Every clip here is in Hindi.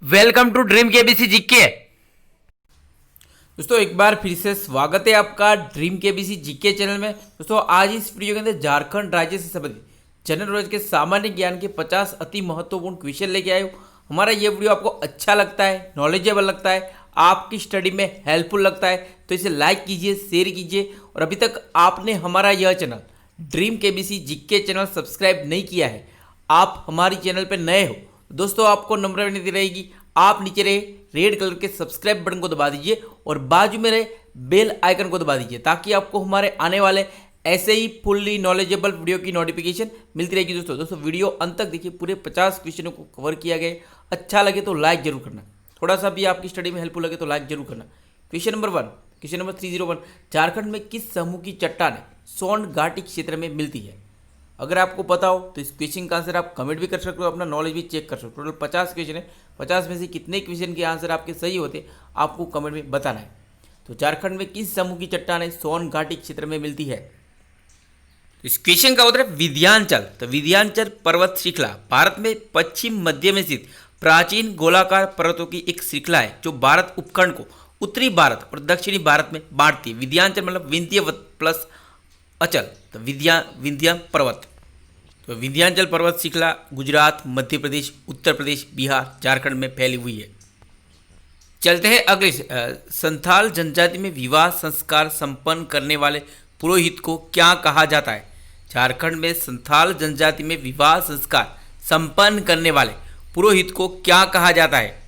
Welcome to dream KBC GK. दोस्तों एक बार फिर से स्वागत है आपका ड्रीम केबीसी जीके चैनल में। दोस्तों आज इस वीडियो के अंदर झारखंड राज्य से संबंधित जनरल नॉलेज के सामान्य ज्ञान के 50 अति महत्वपूर्ण क्वेश्चन लेके आए हूँ। हमारा ये वीडियो आपको अच्छा लगता है, नॉलेजेबल लगता है, आपकी स्टडी में हेल्पफुल लगता है तो इसे लाइक कीजिए, शेयर कीजिए। और अभी तक आपने हमारा यह channel dream KBC GK channel subscribe नहीं किया है, आप हमारी चैनल पर नए हो दोस्तों, आपको नम्र विनती रहेगी, आप नीचे रहे रेड कलर के सब्सक्राइब बटन को दबा दीजिए और बाजू में रहे बेल आइकन को दबा दीजिए ताकि आपको हमारे आने वाले ऐसे ही फुल्ली नॉलेजेबल वीडियो की नोटिफिकेशन मिलती रहेगी। दोस्तों वीडियो अंत तक देखिए, पूरे 50 क्वेश्चनों को कवर किया गया। अच्छा लगे तो लाइक जरूर करना, थोड़ा सा भी आपकी स्टडी में हेल्पफुल लगे तो लाइक जरूर करना। Question number 1, question number 301, Jharkhand में किस समूह की चट्टानें सोन घाटी क्षेत्र में मिलती है? अगर आपको पता हो तो इस क्वेश्चन का आंसर आप कमेंट भी कर सकते हो, अपना नॉलेज भी चेक कर सकते हो। टोटल 50 क्वेश्चन है, 50 में से कितने क्वेश्चन के आंसर आपके सही होते आपको कमेंट में बताना है। तो झारखंड में किस समूह की चट्टानें सोन घाटी क्षेत्र में मिलती है? इस क्वेश्चन का उत्तर है विंध्याचल। तो विंध्याचल पर्वत श्रृंखला भारत में पश्चिम मध्य में स्थित प्राचीन गोलाकार पर्वतों की एक श्रृंखला है जो भारत उपखंड को उत्तरी भारत और दक्षिणी भारत में बांटती है। विंध्याचल मतलब विंध्य प्लस अचल, तो विंध्य पर्वत। तो विंध्याचल पर्वत श्रृंखला गुजरात, मध्य प्रदेश, उत्तर प्रदेश, बिहार, झारखंड में फैली हुई है। चलते हैं अगले संथाल जनजाति में विवाह संस्कार संपन्न करने वाले पुरोहित को क्या कहा जाता है? झारखंड में संथाल जनजाति में विवाह संस्कार संपन्न करने वाले पुरोहित को क्या कहा जाता है?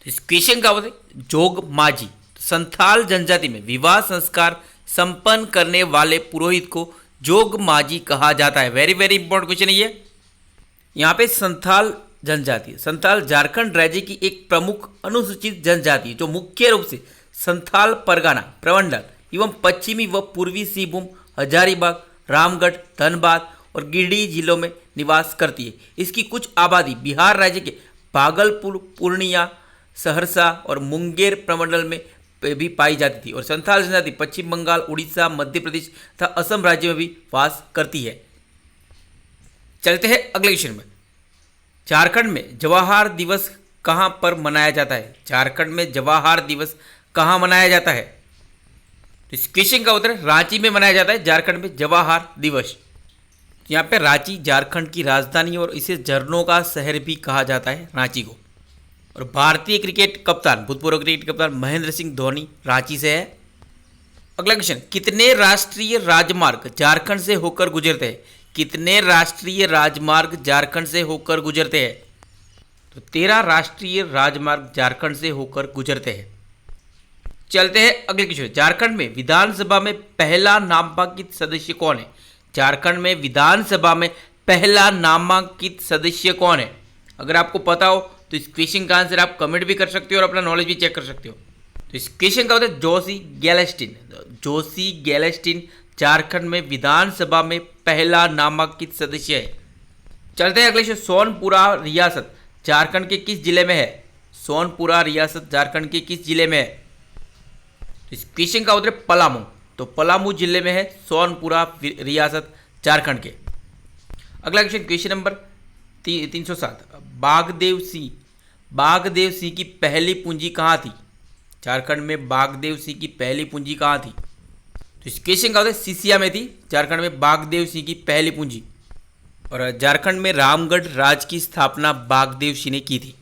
इस क्वेश्चन का उत्तर जोग मांझी। संथाल जनजाति में विवाह संस्कार संपन्न करने वाले पुरोहित को जोग मांझी कहा जाता है। वेरी वेरी इंपॉर्टेंट क्वेश्चन है ये। यहाँ पे संथाल जनजाति, संथाल झारखंड राज्य की एक प्रमुख अनुसूचित जनजाति है जो मुख्य रूप से संथाल परगना प्रमंडल एवं पश्चिमी व पूर्वी सिंहभूम, हजारीबाग, रामगढ़, धनबाद और गिरिडीह जिलों में निवास करती है। इसकी कुछ आबादी बिहार राज्य के भागलपुर, पूर्णिया, सहरसा और मुंगेर प्रमंडल में भी पाई जाती थी। और संथाल जनजाति पश्चिम बंगाल, उड़ीसा, मध्य प्रदेश तथा असम राज्य में भी वास करती है। चलते हैं अगले क्वेश्चन में। झारखंड में जवाहर दिवस कहां पर मनाया जाता है? झारखंड में जवाहर दिवस कहां मनाया जाता है? इस क्वेश्चन का उत्तर रांची में मनाया जाता है। झारखंड में जवाहर दिवस, यहाँ पे रांची झारखंड की राजधानी और इसे झरनों का शहर भी कहा जाता है रांची को। और भारतीय क्रिकेट कप्तान, भूतपूर्व क्रिकेट कप्तान महेंद्र सिंह धोनी रांची से है। अगला क्वेश्चन, कितने राष्ट्रीय राजमार्ग झारखंड से होकर गुजरते हैं? कितने राष्ट्रीय राजमार्ग झारखंड से होकर गुजरते हैं? तो 13 राष्ट्रीय राजमार्ग झारखंड से होकर गुजरते हैं। चलते हैं अगले क्वेश्चन। झारखंड में विधानसभा में पहला नामांकित सदस्य कौन है? झारखंड में विधानसभा में पहला नामांकित सदस्य कौन है? अगर आपको पता हो तो इस क्वेश्चन का आंसर आप कमेंट भी कर सकते हो और अपना नॉलेज भी चेक कर सकते हो। तो इस क्वेश्चन का उत्तर जोशी गैलेस्टिन। जोशी गैलेस्टिन झारखंड में विधानसभा में पहला नामांकित सदस्य है। चलते हैं अगले क्वेश्चन। सोनपुरा रियासत झारखंड के किस जिले में है? सोनपुरा रियासत झारखंड के किस जिले में है? इस क्वेश्चन का उत्तर पलामू। तो पलामू जिले में है सोनपुरा रियासत झारखंड के। अगला क्वेश्चन, क्वेश्चन नंबर 307, बागदेव सिंह की पहली पूंजी कहाँ थी? झारखंड में बागदेव सिंह की पहली पूंजी कहाँ थी? तो इस क्वेश्चन का उत्तर सिसिया में थी। झारखंड में बागदेव सिंह की पहली पूंजी। और झारखंड में रामगढ़ राज्य की स्थापना बागदेव सिंह ने की थी।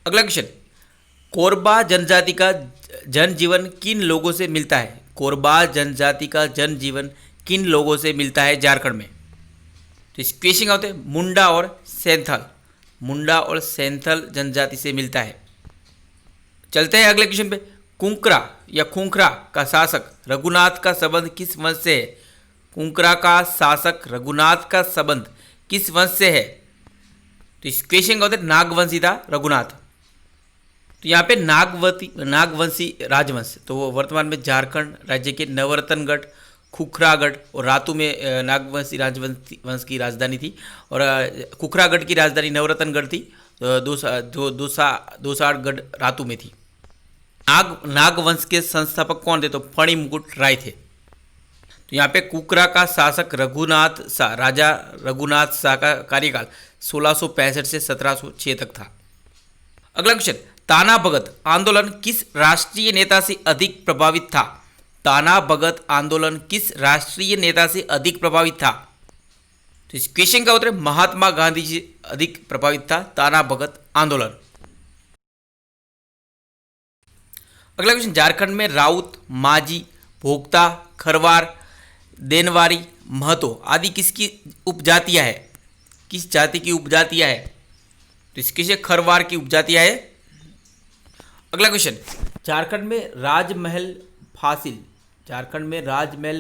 अगला क्वेश्चन, कोरबा जनजाति का जनजीवन किन लोगों से मिलता है? कोरबा जनजाति का जनजीवन किन लोगों से मिलता है झारखंड में? तो इस क्वेश्चन का उत्तर मुंडा और सैंथल, मुंडा और सैंथल जनजाति से मिलता है। चलते हैं अगले क्वेश्चन पे। कुंकरा या खुंखरा का शासक रघुनाथ का संबंध किस वंश से है? कुंकरा का शासक रघुनाथ का संबंध किस वंश से है? तो इस क्वेश्चन का उत्तर नागवंशी था रघुनाथ। तो यहाँ पे नागवंशी राजवंश, तो वो वर्तमान में झारखंड राज्य के नवरत्नगढ़, खुखरागढ़ और रातू में नागवंशी राजवंश की राजधानी थी। और खुखरागढ़ की राजधानी नवरत्नगढ़ थी, दोसाढ़गढ़ रातू में थी। नागवंश के संस्थापक कौन थे? तो फणिमुकुट राय थे। तो यहाँ पे कुकरा का शासक राजा रघुनाथ शाह का कार्यकाल 1665 से 1706 तक था। अगला क्वेश्चन, ताना भगत आंदोलन किस राष्ट्रीय नेता से अधिक प्रभावित था? ताना भगत आंदोलन किस राष्ट्रीय नेता से अधिक प्रभावित था? तो इस क्वेश्चन का उत्तर महात्मा गांधी जी अधिक प्रभावित था ताना भगत आंदोलन। अगला क्वेश्चन, झारखंड में राउत, माझी, भोक्ता, खरवार, देनवारी, महतो आदि किसकी उपजातियां है? किस जाति की उपजातियां है? तो इसके से खरवार की उपजातियां है। अगला क्वेश्चन, झारखंड में राजमहल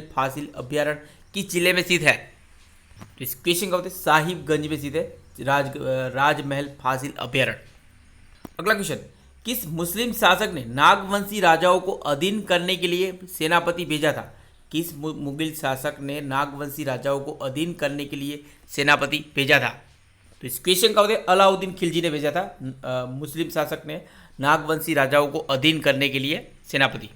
फासिल अभ्यारण्य किस जिले में स्थित है? तो इस क्वेश्चन का उत्तर साहिबगंज में स्थित है राजमहल फासिल अभ्यारण्य। अगला क्वेश्चन, किस मुस्लिम शासक ने नागवंशी राजाओं को अधीन करने के लिए सेनापति भेजा था? किस मुगल शासक ने नागवंशी राजाओं को अधीन करने के लिए सेनापति भेजा था? तो इस क्वेश्चन का उत्तर अलाउद्दीन खिलजी ने भेजा था। मुस्लिम शासक ने नागवंशी राजाओं को अधीन करने के लिए सेनापति।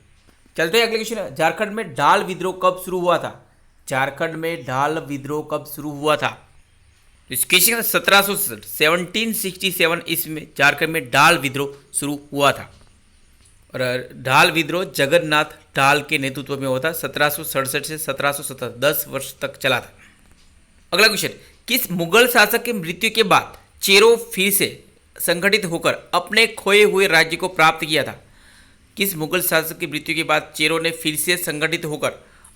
चलते हैं अगले क्वेश्चन, झारखंड में ढाल विद्रोह कब शुरू हुआ था? झारखंड में ढाल विद्रोह कब शुरू हुआ था? तो इस क्वेश्चन का 1767 ईस्वी में झारखंड में ढाल विद्रोह शुरू हुआ था और ढाल विद्रोह जगन्नाथ ढाल के नेतृत्व में हुआ था। 1767 से 1770 10 वर्ष तक चला था। अगला क्वेश्चन, किस मुगल शासक की मृत्यु के बाद चेरो फिर से संगठित होकर अपने खोए हुए राज्य को प्राप्त किया था? किस मुगल शासक की मृत्यु के बाद चेरो ने फिर से संगठित होकर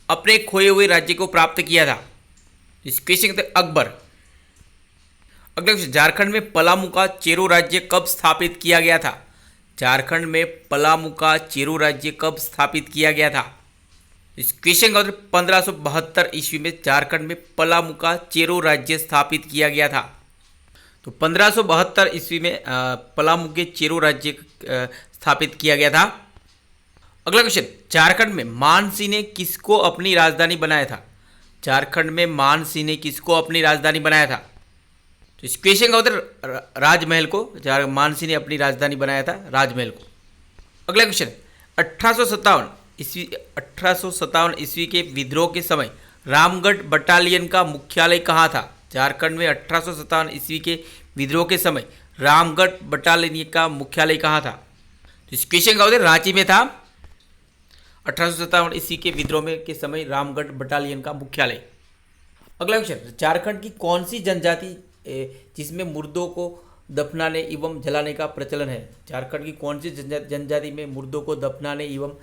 अपने खोए हुए राज्य को प्राप्त किया था? इस क्वेश्चन का अकबर। अगला क्वेश्चन, झारखंड में पलामू का चेरो राज्य कब स्थापित किया गया था? झारखंड में पलामू का चेरो राज्य कब स्थापित किया गया था? इस क्वेश्चन का उत्तर 1572 ईस्वी में झारखंड में पलामू का चेरो राज्य स्थापित किया गया था। तो 1572 ईस्वी में पलामू के चेरो राज्य स्थापित किया गया था। अगला क्वेश्चन, झारखंड में मानसिंह ने किसको अपनी राजधानी बनाया था? झारखंड में मानसिंह ने किसको अपनी राजधानी बनाया था? तो इस क्वेश्चन का उत्तर राजमहल को, मानसिंह ने अपनी राजधानी बनाया था राजमहल को। अगला क्वेश्चन, 1857 ईस्वी के विद्रोह के समय रामगढ़ बटालियन का मुख्यालय कहाँ था? झारखंड में 1857 ईस्वी के विद्रोह के समय रामगढ़ बटालियन का मुख्यालय कहाँ था? तो इस क्वेश्चन का उत्तर रांची में था। 1857 ईस्वी के विद्रोह में के समय रामगढ़ बटालियन का मुख्यालय। अगला क्वेश्चन, झारखंड की कौन सी जनजाति जिसमें मुर्दों को दफनाने एवं जलाने का प्रचलन है? झारखंड की कौन सी जनजाति में मुर्दों को दफनाने एवं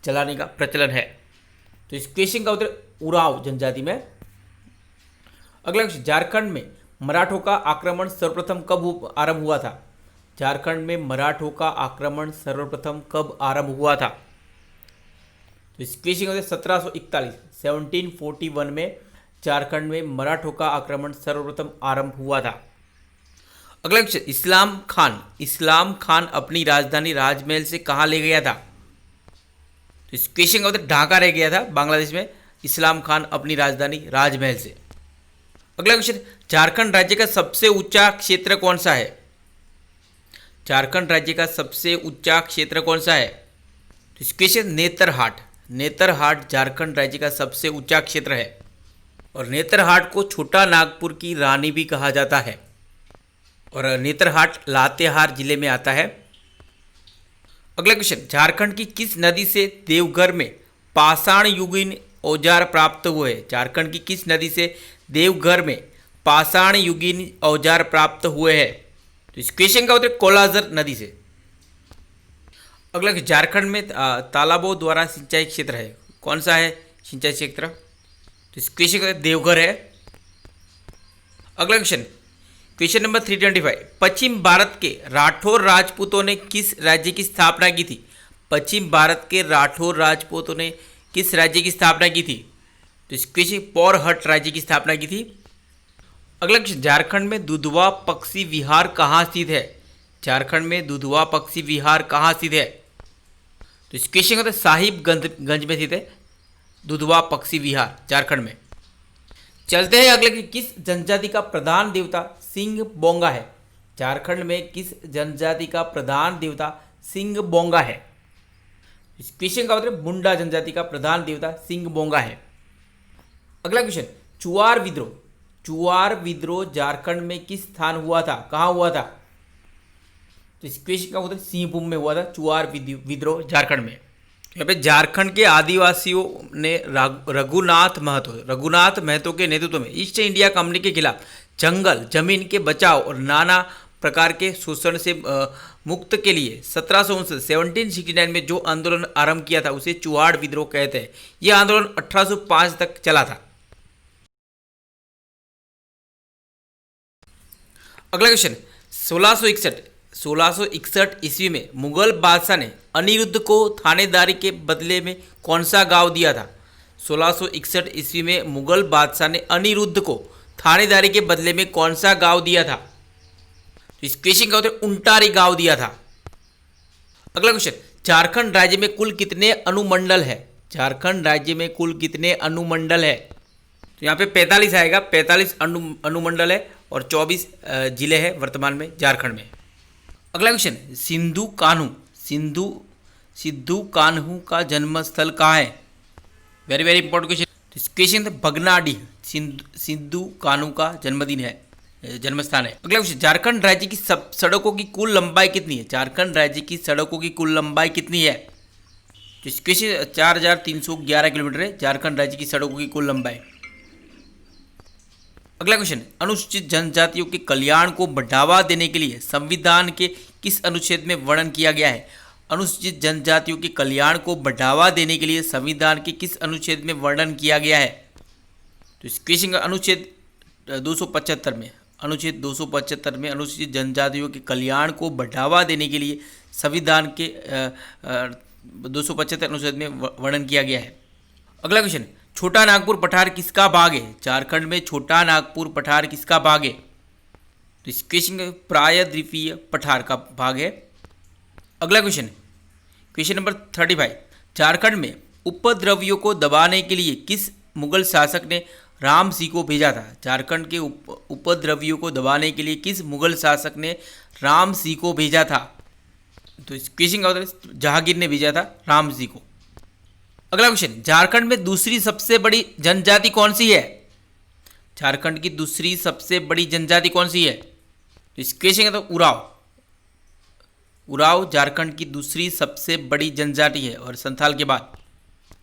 जलाने का प्रचलन है? तो इस क्वेश्चन का उत्तर उरांव जनजाति में। अगला क्वेश्चन, झारखंड में मराठों का आक्रमण सर्वप्रथम कब आरंभ हुआ था? झारखंड में मराठों का आक्रमण सर्वप्रथम कब आरंभ हुआ था? तो इस क्वेश्चन का उत्तर 1741 में झारखंड में मराठों का आक्रमण सर्वप्रथम आरंभ हुआ था। अगला क्वेश्चन, इस्लाम खान अपनी राजधानी राजमहल से कहाँ ले गया था? तो इस क्वेश्चन का उत्तर ढाका रह गया था बांग्लादेश में इस्लाम खान अपनी राजधानी राजमहल से। अगला क्वेश्चन, झारखंड राज्य का सबसे ऊंचा क्षेत्र कौन सा है? झारखंड राज्य का सबसे ऊंचा क्षेत्र कौन सा है? तो इस क्वेश्चन नेतरहाट झारखंड राज्य का सबसे ऊंचा क्षेत्र है और नेतरहाट को छोटा नागपुर की रानी भी कहा जाता है और नेतरहाट लातेहार जिले में आता है। अगला क्वेश्चन, झारखंड की किस नदी से देवघर में पाषाण युगीन औजार प्राप्त हुए? झारखंड की किस नदी से देवघर में पाषाण युगीन औजार प्राप्त हुए हैं? तो इस क्वेश्चन का उत्तर कोलाजर नदी से। अगला, झारखंड में तालाबों द्वारा सिंचाई क्षेत्र है, कौन सा है सिंचाई क्षेत्र? तो इस क्वेश्चन का देवघर है। अगला क्वेश्चन नंबर 325, पश्चिम भारत के राठौर राजपूतों ने किस राज्य की स्थापना की थी? पश्चिम भारत के राठौर राजपूतों ने किस राज्य की स्थापना की थी? तो इस क्वेश्चन पौरहट राज्य की स्थापना की थी। अगला क्वेश्चन, झारखंड में दुधवा पक्षी विहार कहाँ स्थित है? झारखंड में दुधवा पक्षी विहार कहाँ स्थित है? तो इस क्वेश्चन का साहिबगंज में स्थित है दुधवा पक्षी विहार झारखंड में। चलते हैं अगले, किस जनजाति का प्रधान देवता सिंह बोंगा है? झारखंड में किस जनजाति का प्रधान देवता सिंह बोंगा है? इस क्वेश्चन का उत्तर मुंडा जनजाति का प्रधान देवता सिंह बोंगा है। अगला क्वेश्चन, चुआर विद्रोह झारखंड में किस स्थान हुआ था, कहाँ हुआ था? तो इस क्वेश्चन का उत्तर सिंहभूम में हुआ था चुआर विद्रोह झारखंड में। यहाँ पे झारखंड के आदिवासियों ने रघुनाथ महतो के नेतृत्व में ईस्ट इंडिया कंपनी के खिलाफ जंगल जमीन के बचाव और नाना प्रकार के शोषण से मुक्त के लिए 1769 में जो आंदोलन आरंभ किया था उसे चुआड़ विद्रोह कहते हैं। यह आंदोलन 1805 तक चला था। अगला क्वेश्चन 1661 ईस्वी में मुगल बादशाह ने अनिरुद्ध को थानेदारी के बदले में कौन सा गांव दिया था? 1661 ईस्वी में मुगल बादशाह ने अनिरुद्ध को थानेदारी के बदले में कौन सा गांव दिया था? तो इस क्वेश्चन का उत्तर उंटारी गांव दिया था। अगला क्वेश्चन झारखंड राज्य में कुल कितने अनुमंडल है? झारखंड राज्य में कुल कितने अनुमंडल है? तो यहाँ पे 45 आएगा, 45 अनुमंडल है और 24 जिले हैं वर्तमान में झारखंड में। अगला क्वेश्चन सिद्धू कान्हू का जन्म स्थल कहाँ है? Very very important question. तो इस क्वेश्चन बगनाडी सिद्धू कान्हू का जन्म स्थान है। अगला क्वेश्चन झारखंड राज्य की सब सड़कों की कुल लंबाई कितनी है? झारखंड राज्य की सड़कों की कुल लंबाई कितनी है? तो इस क्वेश्चन 4311 किलोमीटर है झारखंड राज्य की सड़कों की कुल लंबाई। अगला क्वेश्चन अनुसूचित जनजातियों के कल्याण को बढ़ावा देने के लिए संविधान के किस अनुच्छेद में वर्णन किया गया है? अनुसूचित जनजातियों के कल्याण को बढ़ावा देने के लिए संविधान के किस अनुच्छेद में वर्णन किया गया है? तो इस क्वेश्चन का अनुच्छेद 275 में, अनुच्छेद 275 में अनुसूचित जनजातियों के कल्याण को बढ़ावा देने के लिए संविधान के 275 अनुच्छेद में वर्णन किया गया है। अगला क्वेश्चन छोटा नागपुर पठार किसका भाग है? झारखंड में छोटा नागपुर पठार किसका भाग है? तो इस क्वेश्चन प्रायद्वीपीय पठार का भाग है। अगला क्वेश्चन नंबर 35 झारखंड में उपद्रवियों को दबाने के लिए किस मुगल शासक ने राम सिंह को भेजा था? झारखंड के उपद्रवियों को दबाने के लिए किस मुगल शासक ने राम सिंह को भेजा था? तो इस क्वेश्चन का उत्तर जहांगीर ने भेजा था राम सिंह को। अगला क्वेश्चन झारखंड में दूसरी सबसे बड़ी जनजाति कौन सी है? झारखंड की दूसरी सबसे बड़ी जनजाति कौन सी है? तो इस क्वेश्चन का तो उराव झारखंड की दूसरी सबसे बड़ी जनजाति है और संथाल के बाद।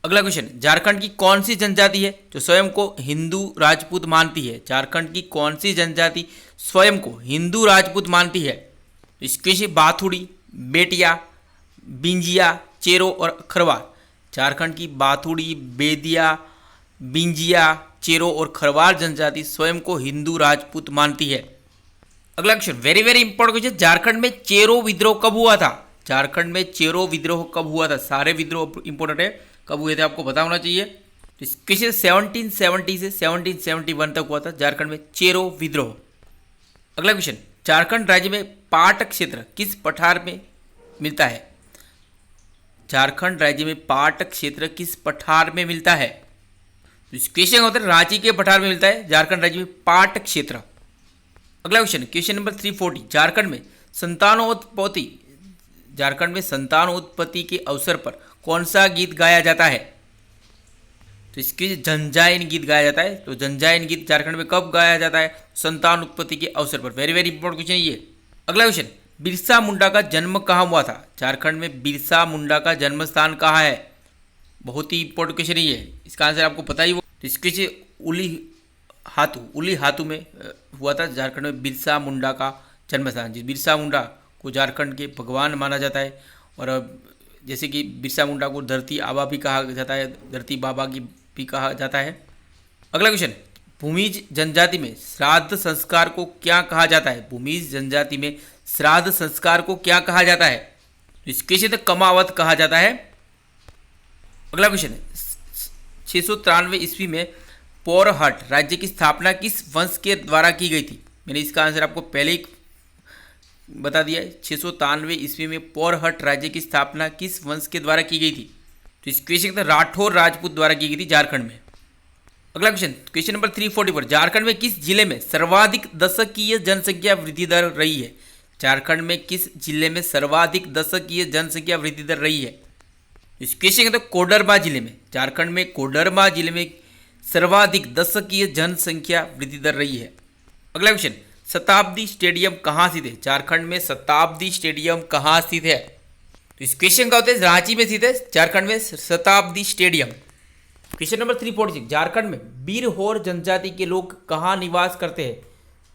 अगला क्वेश्चन झारखंड की कौन सी जनजाति है जो स्वयं को हिंदू राजपूत मानती है? झारखंड की कौन सी जनजाति स्वयं को हिंदू राजपूत मानती है? तो इस क्वेश्चन बाथुड़ी, बेटिया, बिंजिया, चेरो और खरवार। झारखंड की बाथुड़ी, बेदिया, बिंजिया, चेरो और खरवार जनजाति स्वयं को हिंदू राजपूत मानती है। अगला question very very important question Jharkhand में चेरो विद्रोह कब हुआ था? झारखंड में चेरो विद्रोह कब हुआ था? सारे विद्रोह इंपॉर्टेंट है, कब हुए थे आपको पता होना चाहिए। तो इस क्वेश्चन 1770 से 1771 तक हुआ था झारखंड में चेरो विद्रोह। अगला क्वेश्चन झारखंड राज्य में पाटक क्षेत्र किस पठार में मिलता है? झारखंड राज्य में पाटक क्षेत्र किस पठार में मिलता है? तो इस क्वेश्चन का उत्तर रांची के पठार में मिलता है झारखंड राज्य में पाटक क्षेत्र। अगला क्वेश्चन नंबर 340 झारखंड में संतानोत्पत्ति के अवसर पर कौन सा गीत गाया जाता है? तो इसके जनजायन गीत गाया जाता है। तो जनजायन गीत झारखंड में कब गाया जाता है? संतानोत्पत्ति के अवसर पर। वेरी वेरी इंपॉर्टेंट क्वेश्चन ये। अगला क्वेश्चन बिरसा मुंडा का जन्म कहाँ हुआ था? झारखंड में बिरसा मुंडा का जन्म स्थान कहाँ है? बहुत ही इंपॉर्टेंट क्वेश्चन ये है, इसका आंसर आपको पता ही हो। तो इसके उली हातू में हुआ था झारखंड में बिरसा मुंडा का जन्म स्थान। जिस बिरसा मुंडा को झारखंड के भगवान माना जाता है और जैसे कि बिरसा मुंडा को धरती आबा भी कहा जाता है, धरती बाबा की भी कहा जाता है। अगला क्वेश्चन भूमिज जनजाति में श्राद्ध संस्कार को क्या कहा जाता है? भूमिज जनजाति में श्राद्ध संस्कार को क्या कहा जाता है? इसके क्षेत्र कमावत कहा जाता है। अगला क्वेश्चन 693 ईस्वी में पौरहट राज्य की स्थापना किस वंश के द्वारा की गई थी? मैंने इसका आंसर आपको पहले ही बता दिया है। 693 ईस्वी में पौरहट राज्य की स्थापना किस वंश के द्वारा की गई थी? तो इस क्वेश्चन राठौर राजपूत द्वारा की गई थी झारखंड में। अगला क्वेश्चन नंबर 344 झारखंड में किस जिले में सर्वाधिक दशकीय जनसंख्या वृद्धि दर रही है? झारखंड में किस जिले में सर्वाधिक दशकीय जनसंख्या वृद्धि दर रही है? इस क्वेश्चन तो कोडरमा जिले में, झारखंड में कोडरमा जिले में सर्वाधिक दशकीय जनसंख्या वृद्धि दर रही है। अगला क्वेश्चन शताब्दी स्टेडियम कहाँ स्थित है? झारखंड में शताब्दी स्टेडियम कहाँ स्थित है? तो इस क्वेश्चन का उत्तर है रांची में स्थित है झारखंड में शताब्दी स्टेडियम। क्वेश्चन नंबर 346, झारखंड में बीरहोर जनजाति के लोग कहाँ निवास करते हैं?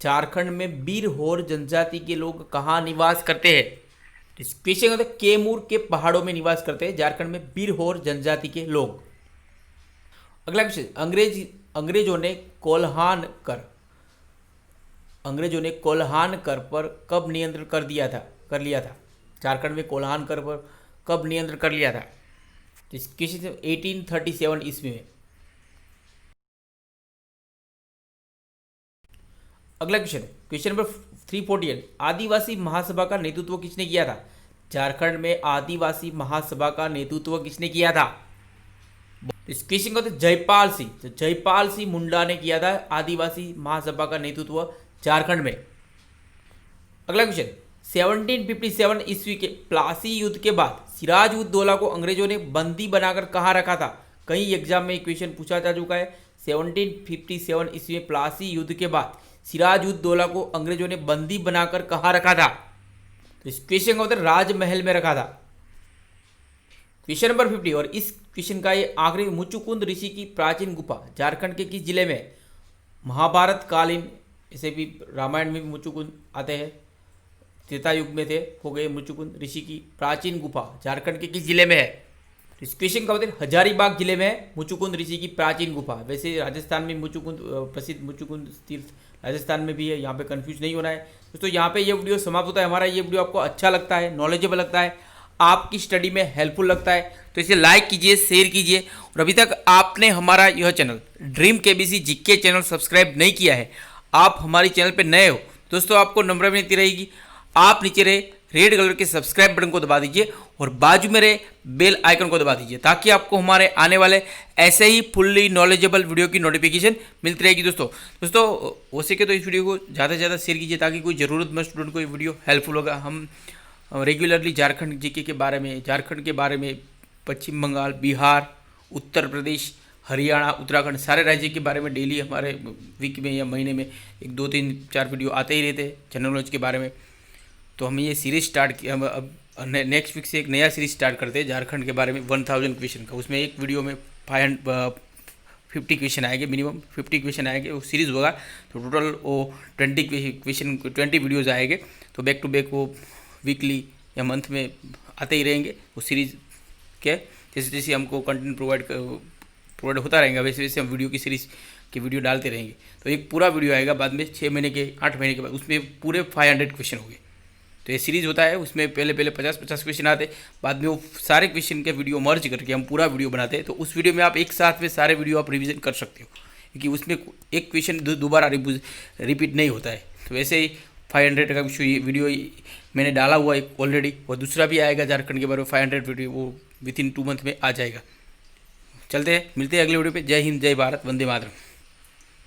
झारखंड में बीरहोर जनजाति के लोग कहाँ निवास करते हैं? इस क्वेश्चन का उत्तर कैमूर के पहाड़ों में निवास करते हैं झारखंड में बीरहोर जनजाति के लोग। अगला क्वेश्चन, अंग्रेजों ने कोल्हान कर पर कब नियंत्रण कर लिया था? झारखंड में कोल्हान कर पर कब नियंत्रण कर लिया था? इस क्वेश्चन 1837 ईस्वी में। अगला क्वेश्चन नंबर 348, आदिवासी महासभा का नेतृत्व किसने किया था? झारखंड में आदिवासी महासभा का नेतृत्व किसने किया था? इस क्वेश्चन का जयपाल सिंह मुंडा ने किया था आदिवासी महासभा का नेतृत्व झारखंड में। अगला क्वेश्चन, 1757 ईस्वी के प्लासी युद्ध के बाद सिराज उद दौला को अंग्रेजों ने बंदी बनाकर कहाँ रखा था? कई एग्जाम में क्वेश्चन पूछा जा चुका है। 1757 ईस्वी में प्लासी युद्ध के बाद सिराज उद दौला को अंग्रेजों ने बंदी बनाकर कहाँ रखा था? तो इस क्वेश्चन का उत्तर राजमहल में रखा था। क्वेश्चन नंबर 50 और इस क्वेश्चन का ये आखिरी, मुचुकुंद ऋषि की प्राचीन गुफा झारखंड के किस जिले में? महाभारत कालीन, इसे भी रामायण में भी मुचुकुंद आते हैं, त्रेता युग में थे, हो गए मुचुकुंद ऋषि की प्राचीन गुफा झारखंड के किस जिले में है? इस क्वेश्चन का उत्तर हजारीबाग जिले में है मुचुकुंद ऋषि की प्राचीन गुफा। वैसे राजस्थान में मुचुकुंद प्रसिद्ध मुचुकुंद तीर्थ राजस्थान में भी है, यहाँ पे कंफ्यूज नहीं होना है दोस्तों। यहाँ पे ये वीडियो समाप्त होता है। हमारा ये वीडियो आपको अच्छा लगता है, नॉलेजेबल लगता है, आपकी स्टडी में हेल्पफुल लगता है तो इसे लाइक कीजिए, शेयर कीजिए। और अभी तक आपने हमारा यह channel dream KBC GK channel subscribe नहीं किया है, आप हमारे चैनल पर नए हो दोस्तों, आपको नंबर मिलती रहेगी, आप नीचे रहे रेड कलर के सब्सक्राइब बटन को दबा दीजिए और बाजू में रहे बेल आइकन को दबा दीजिए ताकि आपको हमारे आने वाले ऐसे ही फुल्ली नॉलेजेबल वीडियो की नोटिफिकेशन मिलती रहेगी। दोस्तों हो सके तो इस वीडियो को ज़्यादा से ज़्यादा शेयर कीजिए ताकि कोई ज़रूरतमंद स्टूडेंट को ये वीडियो हेल्पफुल होगा। हम रेगुलरली झारखंड जीके के बारे में, झारखंड के बारे में, पश्चिम बंगाल, बिहार, उत्तर प्रदेश, हरियाणा, उत्तराखंड सारे राज्य के बारे में डेली हमारे वीक में या महीने में 1, 2, 3, 4 वीडियो आते ही रहते हैं जनरल नॉलेज के बारे में। तो हम ये सीरीज स्टार्ट किया, हम अब नेक्स्ट वीक से एक नया सीरीज स्टार्ट करते हैं झारखंड के बारे में 1000 क्वेश्चन का। उसमें एक वीडियो में 50 क्वेश्चन आएंगे, मिनिमम 50 क्वेश्चन आएंगे, वो सीरीज़ होगा तो टोटल वो 20 वीडियोज़ आएंगे। तो बैक टू बैक वो वीकली या मंथ में आते ही रहेंगे वो सीरीज़ के। जैसे जैसे हमको कंटेंट प्रोवाइड होता रहेगा वैसे वैसे हम वीडियो की सीरीज़ के वीडियो डालते रहेंगे। तो एक पूरा वीडियो आएगा बाद में 6 महीने के 8 महीने के बाद, उसमें पूरे 500 क्वेश्चन होंगे। तो ये सीरीज़ होता है, उसमें पहले 50 क्वेश्चन आते, बाद में वो सारे क्वेश्चन के वीडियो मर्ज करके हम पूरा वीडियो बनाते हैं। तो उस वीडियो में आप एक साथ में सारे वीडियो आप रिवीजन कर सकते हो क्योंकि उसमें एक क्वेश्चन दोबारा रिपीट नहीं होता है। तो वैसे ही 500 का वीडियो मैंने डाला हुआ एक ऑलरेडी, और दूसरा भी आएगा झारखंड के बारे में 500 वीडियो, वो विथिन 2 मंथ में आ जाएगा। चलते हैं, मिलते हैं अगले वीडियो पे। जय हिंद, जय भारत, वंदे मातरम।